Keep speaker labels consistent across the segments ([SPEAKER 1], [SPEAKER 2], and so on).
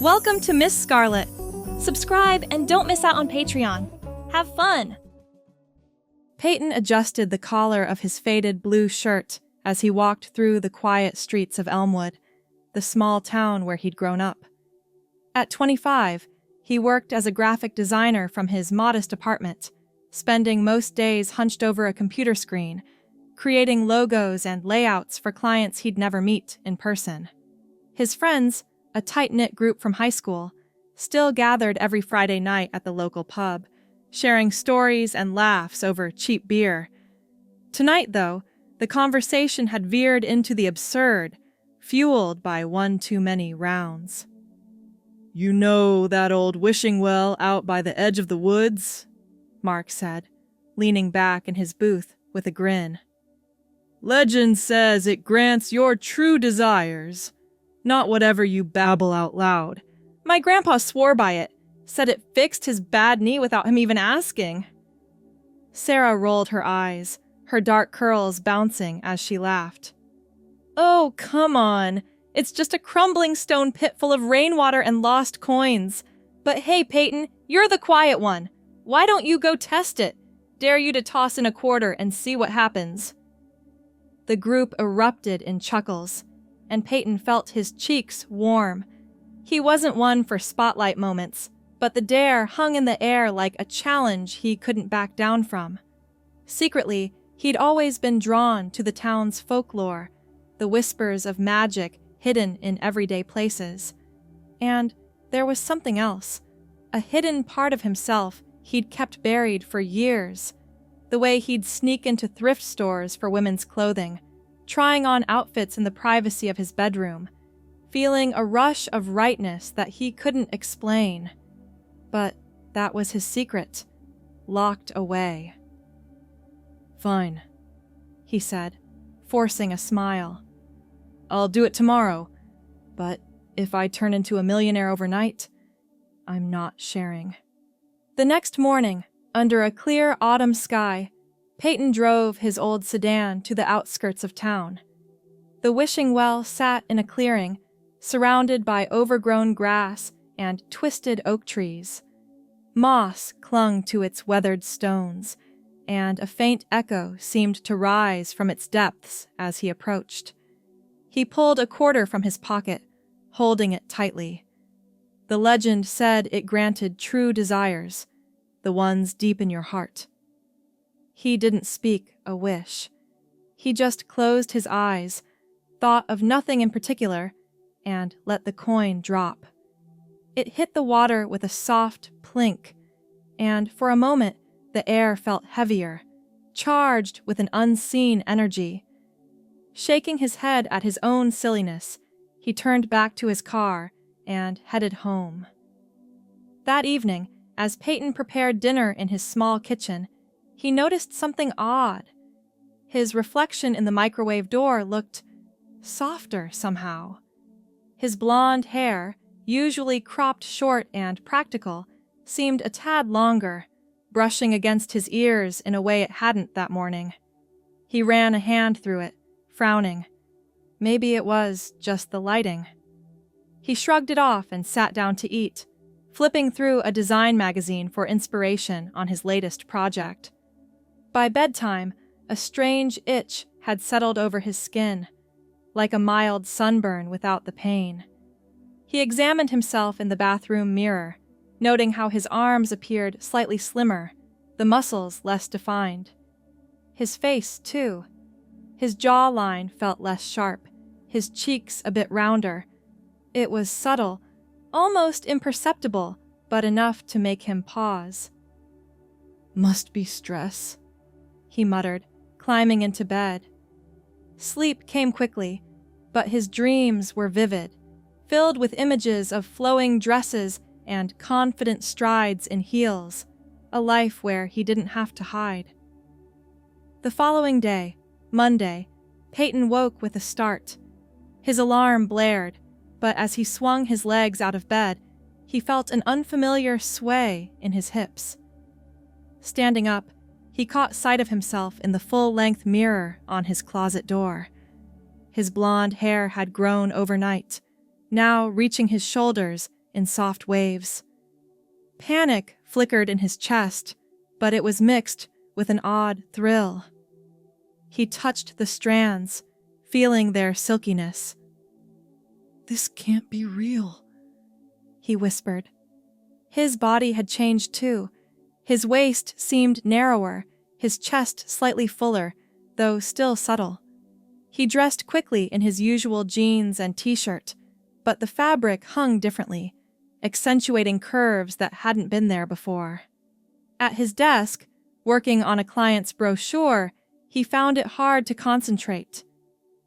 [SPEAKER 1] Welcome to Miss Scarlett. Subscribe and don't miss out on Patreon. Have fun! Peyton adjusted the collar of his faded blue shirt as he walked through the quiet streets of Elmwood, the small town where he'd grown up. At 25, he worked as a graphic designer from his modest apartment, spending most days hunched over a computer screen, creating logos and layouts for clients he'd never meet in person. His friends, a tight-knit group from high school, still gathered every Friday night at the local pub, sharing stories and laughs over cheap beer. Tonight, though, the conversation had veered into the absurd, fueled by one too many rounds. "You know that old wishing well out by the edge of the woods?" Mark said, leaning back in his booth with a grin. "Legend says it grants your true desires, not whatever you babble out loud. My grandpa swore by it, said it fixed his bad knee without him even asking." Sarah rolled her eyes, her dark curls bouncing as she laughed. "Oh, come on. It's just a crumbling stone pit full of rainwater and lost coins. But hey, Peyton, you're the quiet one. Why don't you go test it? Dare you to toss in a quarter and see what happens." The group erupted in chuckles, and Peyton felt his cheeks warm. He wasn't one for spotlight moments, but the dare hung in the air like a challenge he couldn't back down from. Secretly, he'd always been drawn to the town's folklore, the whispers of magic hidden in everyday places. And there was something else, a hidden part of himself he'd kept buried for years, the way he'd sneak into thrift stores for women's clothing, trying on outfits in the privacy of his bedroom, feeling a rush of rightness that he couldn't explain. But that was his secret, locked away. "Fine," he said, forcing a smile. "I'll do it tomorrow, but if I turn into a millionaire overnight, I'm not sharing." The next morning, under a clear autumn sky, Peyton drove his old sedan to the outskirts of town. The wishing well sat in a clearing, surrounded by overgrown grass and twisted oak trees. Moss clung to its weathered stones, and a faint echo seemed to rise from its depths as he approached. He pulled a quarter from his pocket, holding it tightly. The legend said it granted true desires, the ones deep in your heart. He didn't speak a wish. He just closed his eyes, thought of nothing in particular, and let the coin drop. It hit the water with a soft plink, and for a moment the air felt heavier, charged with an unseen energy. Shaking his head at his own silliness, he turned back to his car and headed home. That evening, as Peyton prepared dinner in his small kitchen, he noticed something odd. His reflection in the microwave door looked softer somehow. His blonde hair, usually cropped short and practical, seemed a tad longer, brushing against his ears in a way it hadn't that morning. He ran a hand through it, frowning. Maybe it was just the lighting. He shrugged it off and sat down to eat, flipping through a design magazine for inspiration on his latest project. By bedtime, a strange itch had settled over his skin, like a mild sunburn without the pain. He examined himself in the bathroom mirror, noting how his arms appeared slightly slimmer, the muscles less defined. His face, too. His jawline felt less sharp, his cheeks a bit rounder. It was subtle, almost imperceptible, but enough to make him pause. "Must be stress," he muttered, climbing into bed. Sleep came quickly, but his dreams were vivid, filled with images of flowing dresses and confident strides in heels, a life where he didn't have to hide. The following day, Monday, Peyton woke with a start. His alarm blared, but as he swung his legs out of bed, he felt an unfamiliar sway in his hips. Standing up, he caught sight of himself in the full-length mirror on his closet door. His blonde hair had grown overnight, now reaching his shoulders in soft waves. Panic flickered in his chest, but it was mixed with an odd thrill. He touched the strands, feeling their silkiness. "This can't be real," he whispered. His body had changed too. His waist seemed narrower, his chest slightly fuller, though still subtle. He dressed quickly in his usual jeans and t-shirt, but the fabric hung differently, accentuating curves that hadn't been there before. At his desk, working on a client's brochure, he found it hard to concentrate.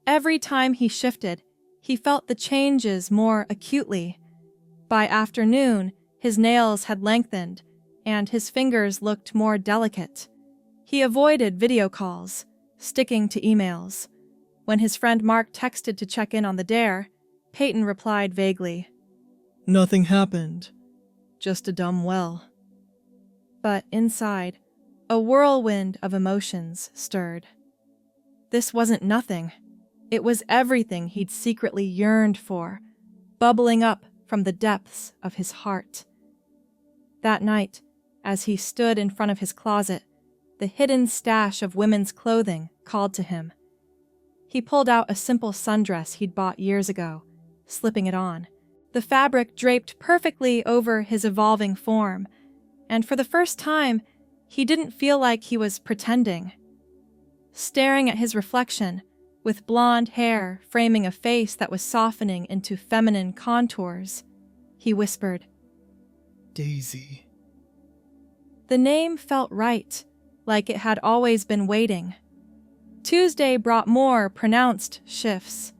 [SPEAKER 1] Every time he shifted, he felt the changes more acutely. By afternoon, his nails had lengthened, and his fingers looked more delicate. He avoided video calls, sticking to emails. When his friend Mark texted to check in on the dare, Peyton replied vaguely, "Nothing happened. Just a dumb well." But inside, a whirlwind of emotions stirred. This wasn't nothing. It was everything he'd secretly yearned for, bubbling up from the depths of his heart. That night, as he stood in front of his closet, the hidden stash of women's clothing called to him. He pulled out a simple sundress he'd bought years ago, slipping it on. The fabric draped perfectly over his evolving form, and for the first time, he didn't feel like he was pretending. Staring at his reflection, with blonde hair framing a face that was softening into feminine contours, he whispered, "Daisy." The name felt right, like it had always been waiting. Tuesday brought more pronounced shifts.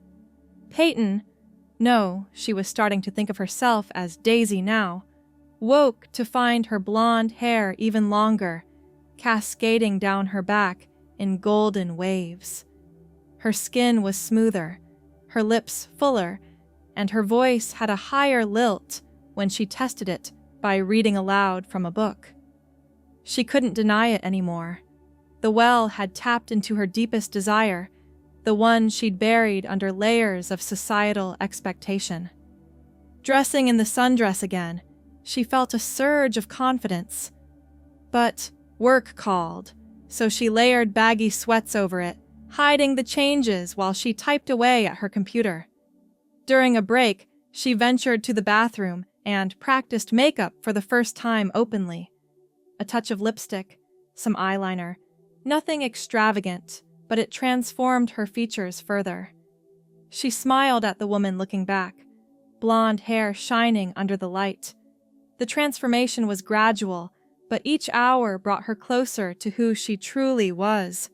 [SPEAKER 1] Peyton, no, she was starting to think of herself as Daisy now, woke to find her blonde hair even longer, cascading down her back in golden waves. Her skin was smoother, her lips fuller, and her voice had a higher lilt when she tested it by reading aloud from a book. She couldn't deny it anymore. The well had tapped into her deepest desire, the one she'd buried under layers of societal expectation. Dressing in the sundress again, she felt a surge of confidence. But work called, so she layered baggy sweats over it, hiding the changes while she typed away at her computer. During a break, she ventured to the bathroom and practiced makeup for the first time openly. A touch of lipstick, some eyeliner, nothing extravagant, but it transformed her features further. She smiled at the woman looking back, blonde hair shining under the light. The transformation was gradual, but each hour brought her closer to who she truly was.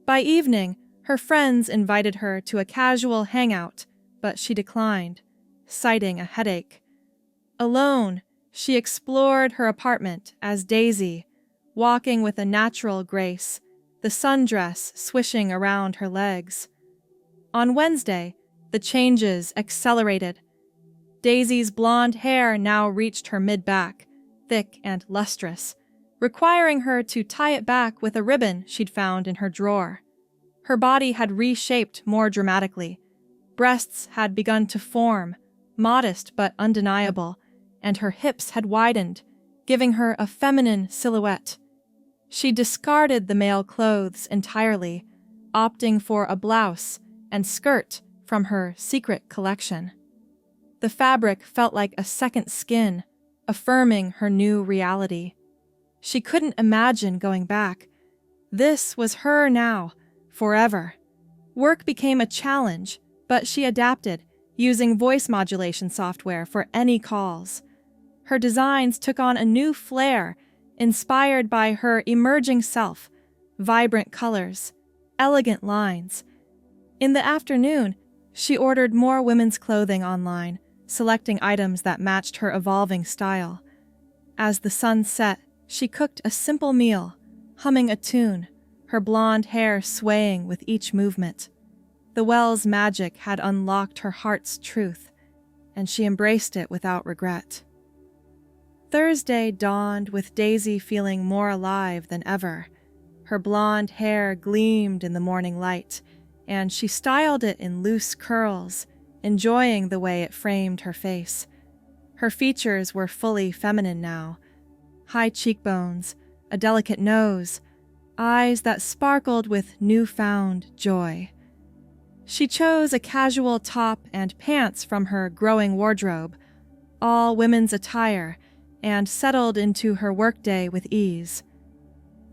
[SPEAKER 1] By evening, her friends invited her to a casual hangout, but she declined, citing a headache. Alone, she explored her apartment as Daisy, walking with a natural grace, the sundress swishing around her legs. On Wednesday, the changes accelerated. Daisy's blonde hair now reached her mid-back, thick and lustrous, requiring her to tie it back with a ribbon she'd found in her drawer. Her body had reshaped more dramatically. Breasts had begun to form, modest but undeniable, and her hips had widened, giving her a feminine silhouette. She discarded the male clothes entirely, opting for a blouse and skirt from her secret collection. The fabric felt like a second skin, affirming her new reality. She couldn't imagine going back. This was her now, forever. Work became a challenge, but she adapted, using voice modulation software for any calls. Her designs took on a new flair, inspired by her emerging self, vibrant colors, elegant lines. In the afternoon, she ordered more women's clothing online, selecting items that matched her evolving style. As the sun set, she cooked a simple meal, humming a tune, her blonde hair swaying with each movement. The well's magic had unlocked her heart's truth, and she embraced it without regret. Thursday dawned with Daisy feeling more alive than ever. Her blonde hair gleamed in the morning light, and she styled it in loose curls, enjoying the way it framed her face. Her features were fully feminine now. High cheekbones, a delicate nose, eyes that sparkled with newfound joy. She chose a casual top and pants from her growing wardrobe, all women's attire, and settled into her workday with ease.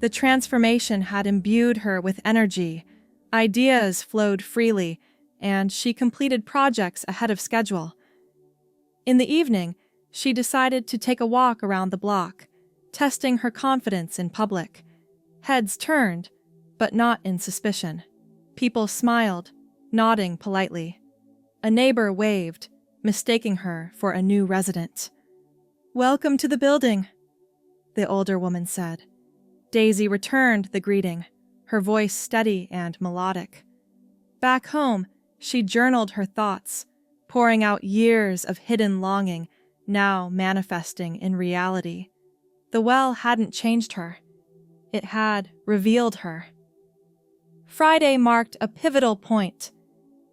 [SPEAKER 1] The transformation had imbued her with energy, ideas flowed freely, and she completed projects ahead of schedule. In the evening, she decided to take a walk around the block, testing her confidence in public. Heads turned, but not in suspicion. People smiled, nodding politely. A neighbor waved, mistaking her for a new resident. "Welcome to the building," the older woman said. Daisy returned the greeting, her voice steady and melodic. Back home, she journaled her thoughts, pouring out years of hidden longing, now manifesting in reality. The well hadn't changed her. It had revealed her. Friday marked a pivotal point.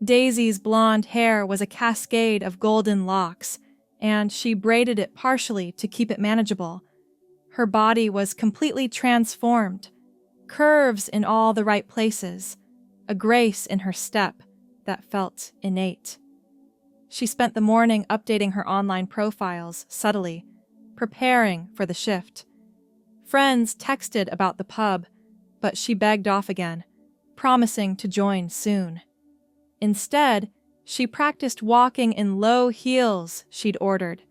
[SPEAKER 1] Daisy's blonde hair was a cascade of golden locks, and she braided it partially to keep it manageable. Her body was completely transformed, curves in all the right places, a grace in her step that felt innate. She spent the morning updating her online profiles subtly, preparing for the shift. Friends texted about the pub, but she begged off again, promising to join soon. Instead, she practiced walking in low heels she'd ordered,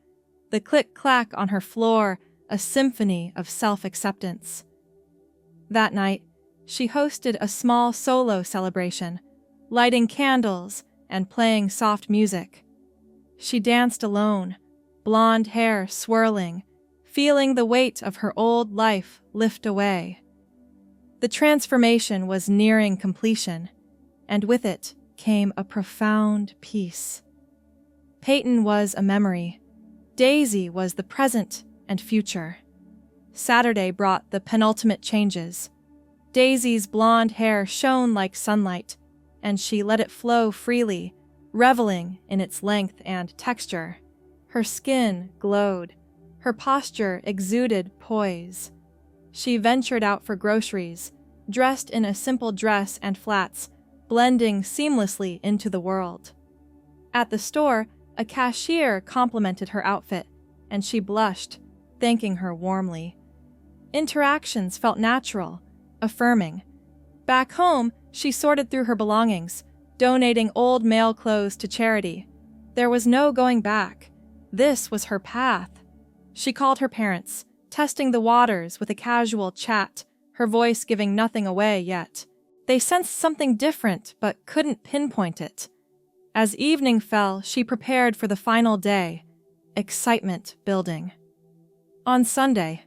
[SPEAKER 1] the click-clack on her floor a symphony of self-acceptance. That night, she hosted a small solo celebration, lighting candles and playing soft music. She danced alone, blonde hair swirling, feeling the weight of her old life lift away. The transformation was nearing completion, and with it came a profound peace. Peyton was a memory. Daisy was the present and future. Saturday brought the penultimate changes. Daisy's blonde hair shone like sunlight, and she let it flow freely, reveling in its length and texture. Her skin glowed. Her posture exuded poise. She ventured out for groceries, dressed in a simple dress and flats, blending seamlessly into the world. At the store, a cashier complimented her outfit, and she blushed, thanking her warmly. Interactions felt natural, affirming. Back home, she sorted through her belongings, donating old male clothes to charity. There was no going back. This was her path. She called her parents, testing the waters with a casual chat, her voice giving nothing away yet. They sensed something different, but couldn't pinpoint it. As evening fell, she prepared for the final day, excitement building. On Sunday,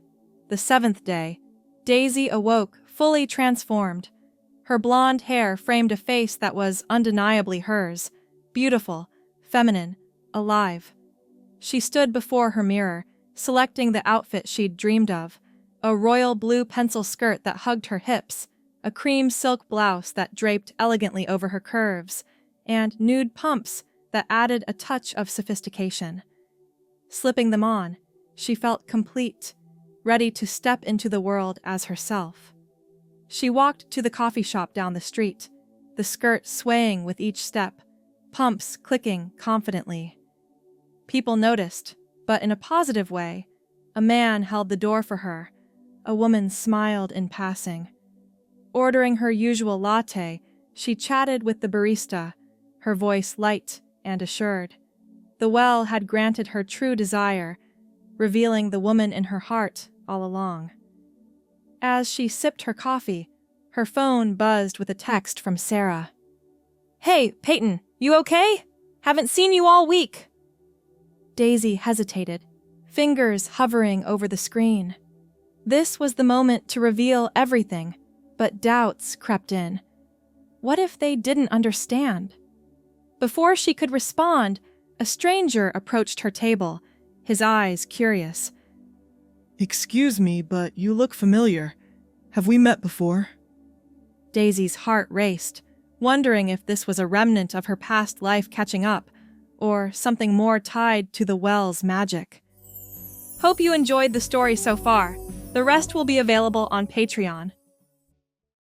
[SPEAKER 1] the 7th day, Daisy awoke fully transformed. Her blonde hair framed a face that was undeniably hers, beautiful, feminine, alive. She stood before her mirror, selecting the outfit she'd dreamed of, a royal blue pencil skirt that hugged her hips, a cream silk blouse that draped elegantly over her curves, and nude pumps that added a touch of sophistication. Slipping them on, she felt complete, ready to step into the world as herself. She walked to the coffee shop down the street, the skirt swaying with each step, pumps clicking confidently. People noticed, but in a positive way. A man held the door for her. A woman smiled in passing. Ordering her usual latte, she chatted with the barista, her voice light and assured. The well had granted her true desire, revealing the woman in her heart all along. As she sipped her coffee, her phone buzzed with a text from Sarah. "Hey, Peyton, you okay? Haven't seen you all week." Daisy hesitated, fingers hovering over the screen. This was the moment to reveal everything, but doubts crept in. What if they didn't understand? Before she could respond, a stranger approached her table, his eyes curious.
[SPEAKER 2] "Excuse me, but you look familiar. Have we met before?"
[SPEAKER 1] Daisy's heart raced, wondering if this was a remnant of her past life catching up, or something more tied to the well's magic. Hope you enjoyed the story so far. The rest will be available on Patreon.